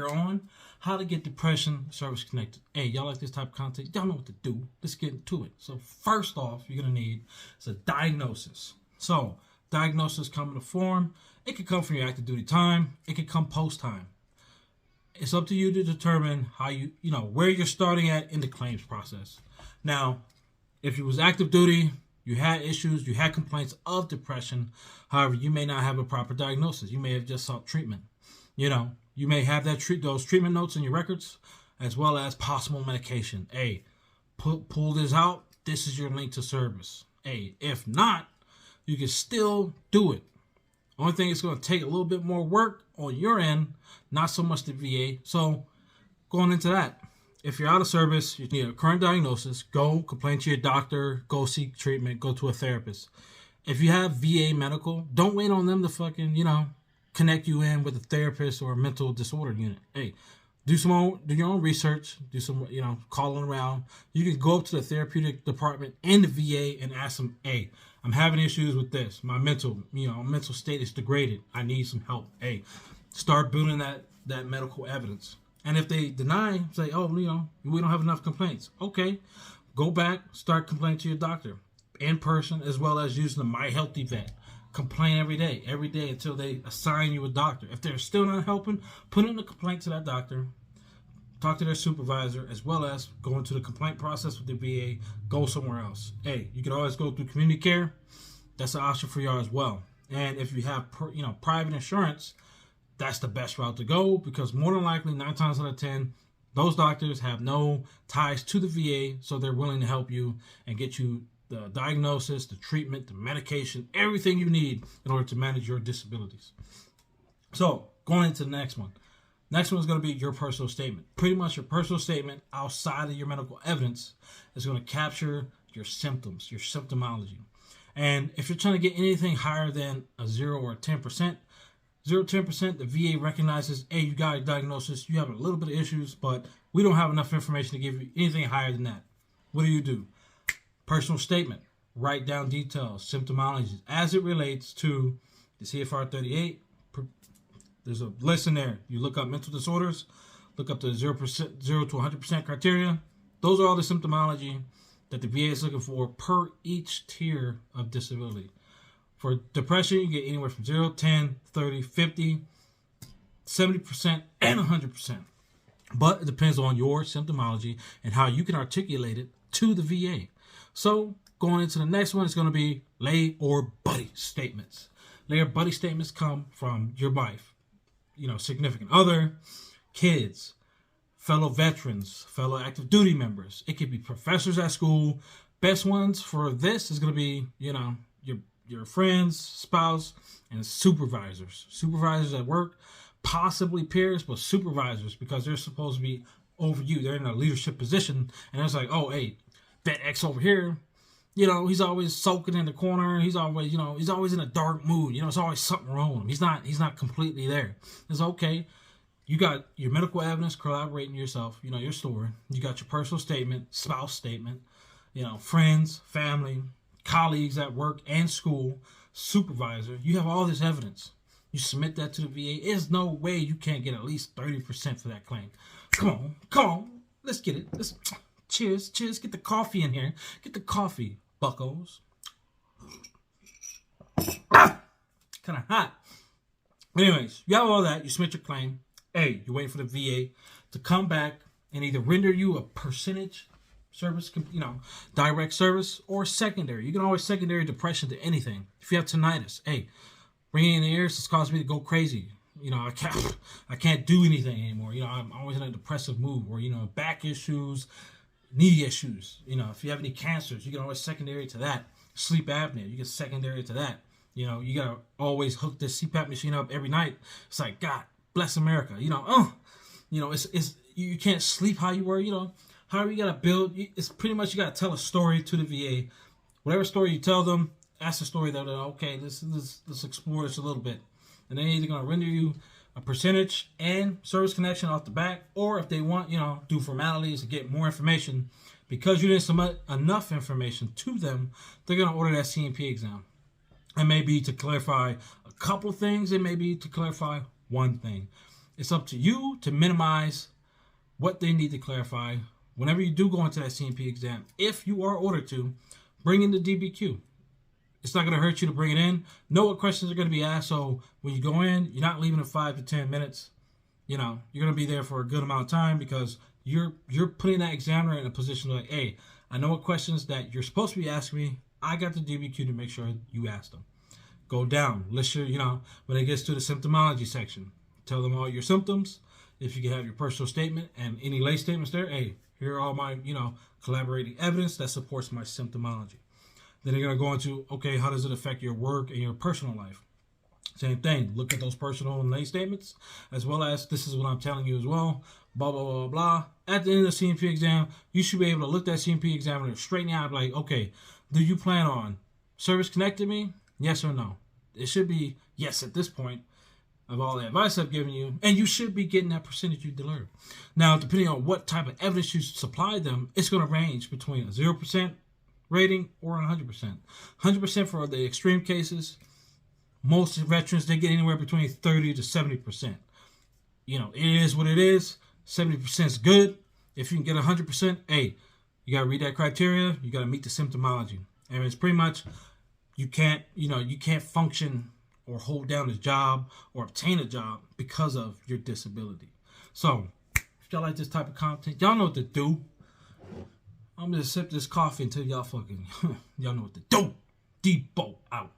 later on how to get depression service connected. Hey, y'all like this type of content? Y'all know what to do. Let's get into it. So first off, you're going to need is a diagnosis. So diagnosis come in a form. It could come from your active duty time. It could come post time. It's up to you to determine how where you're starting at in the claims process. Now, if you was active duty, you had issues, you had complaints of depression. However, you may not have a proper diagnosis. You may have just sought treatment. You may have those treatment notes in your records, as well as possible medication. Hey, pull this out. This is your link to service. Hey, if not, you can still do it. Only thing is going to take a little bit more work on your end, not so much the VA. So going into that, if you're out of service, you need a current diagnosis, go complain to your doctor, go seek treatment, go to a therapist. If you have VA medical, don't wait on them to fucking, connect you in with a therapist or a mental disorder unit. Hey, do your own research, do some, calling around. You can go up to the therapeutic department in the VA and ask them, hey, I'm having issues with this. My mental state is degraded. I need some help. Hey, start building that medical evidence. And if they deny, say, oh, we don't have enough complaints. Okay, go back, start complaining to your doctor in person, as well as using the My Healthy Vet. Complain every day until they assign you a doctor. If they're still not helping, put in a complaint to that doctor, talk to their supervisor, as well as go into the complaint process with the VA, go somewhere else. Hey, you can always go through community care. That's an option for y'all as well. And if you have private insurance, that's the best route to go, because more than likely 9 times out of 10, those doctors have no ties to the VA, so they're willing to help you and get you the diagnosis, the treatment, the medication, everything you need in order to manage your disabilities. So going into the next one. Next one is going to be your personal statement. Pretty much your personal statement outside of your medical evidence is going to capture your symptoms, your symptomology. And if you're trying to get anything higher than a 0 or a 10%, 0 to 10%, the VA recognizes, hey, you got a diagnosis, you have a little bit of issues, but we don't have enough information to give you anything higher than that. What do? Personal statement. Write down details, symptomology as it relates to the CFR 38. There's a list in there. You look up mental disorders, look up the 0 to 100% criteria. Those are all the symptomology that the VA is looking for per each tier of disability. For depression, you get anywhere from 0, 10, 30, 50, 70%, and 100%. But it depends on your symptomology and how you can articulate it to the VA. So going into the next one, it's going to be lay or buddy statements. Lay or buddy statements come from your wife, significant other, kids, fellow veterans, fellow active duty members. It could be professors at school. Best ones for this is going to be, your friends, spouse, and supervisors. Supervisors at work, possibly peers, but supervisors, because they're supposed to be over you. They're in a leadership position, and it's like, oh, hey, that X over here, he's always sulking in the corner. He's always, he's always in a dark mood. It's always something wrong with him. He's not completely there. It's okay. You got your medical evidence corroborating yourself, your story. You got your personal statement, spouse statement, friends, family, colleagues at work and school, supervisor. You have all this evidence. You submit that to the VA. There's no way you can't get at least 30% for that claim. Come on. Let's get it. Cheers. Get the coffee in here. Get the coffee, buckos. Kind of hot. Anyways, you have all that. You submit your claim. Hey, you're waiting for the VA to come back and either render you a percentage service, direct service, or secondary. You can always secondary depression to anything. If you have tinnitus, hey, ringing in the ears has caused me to go crazy. I can't do anything anymore. I'm always in a depressive mood, or back issues, knee issues. If you have any cancers, you can always secondary to that. Sleep apnea, you can secondary to that. You gotta always hook this CPAP machine up every night. It's like, God bless America. It's you can't sleep how you were. However, you gotta build. It's pretty much you gotta tell a story to the VA. Whatever story you tell them, that's the story that okay. Let's explore this a little bit, and they're either gonna render you a percentage and service connection off the back, or if they want, do formalities to get more information, because you didn't submit enough information to them, they're gonna order that CMP exam. It may be to clarify a couple things. It may be to clarify one thing. It's up to you to minimize what they need to clarify. Whenever you do go into that CMP exam, if you are ordered to, bring in the DBQ. It's not going to hurt you to bring it in. Know what questions are going to be asked, so when you go in, you're not leaving in 5 to 10 minutes. You know, you're going to be there for a good amount of time because you're putting that examiner in a position like, hey, I know what questions that you're supposed to be asking me. I got the DBQ to make sure you ask them. Go down. List your, when it gets to the symptomology section, tell them all your symptoms. If you can have your personal statement and any lay statements there, hey, here are all my, collaborating evidence that supports my symptomology. Then they're going to go into, okay, how does it affect your work and your personal life? Same thing. Look at those personal and lay statements, as well as this is what I'm telling you as well, blah, blah, blah, blah. At the end of the CMP exam, you should be able to look that CMP examiner straight in the eye, like, okay, do you plan on service connecting me? Yes or no? It should be yes at this point of all the advice I've given you, and you should be getting that percentage you delivered. Now, depending on what type of evidence you supply them, it's going to range between a 0% rating or 100%. 100% for the extreme cases. Most veterans, they get anywhere between 30 to 70%. It is what it is. 70% is good. If you can get 100%, hey, you got to read that criteria. You got to meet the symptomology. And it's pretty much, you can't function or hold down a job or obtain a job because of your disability. So, if y'all like this type of content, y'all know what to do. I'm going to sip this coffee until y'all fucking, y'all know what to do. Debo out.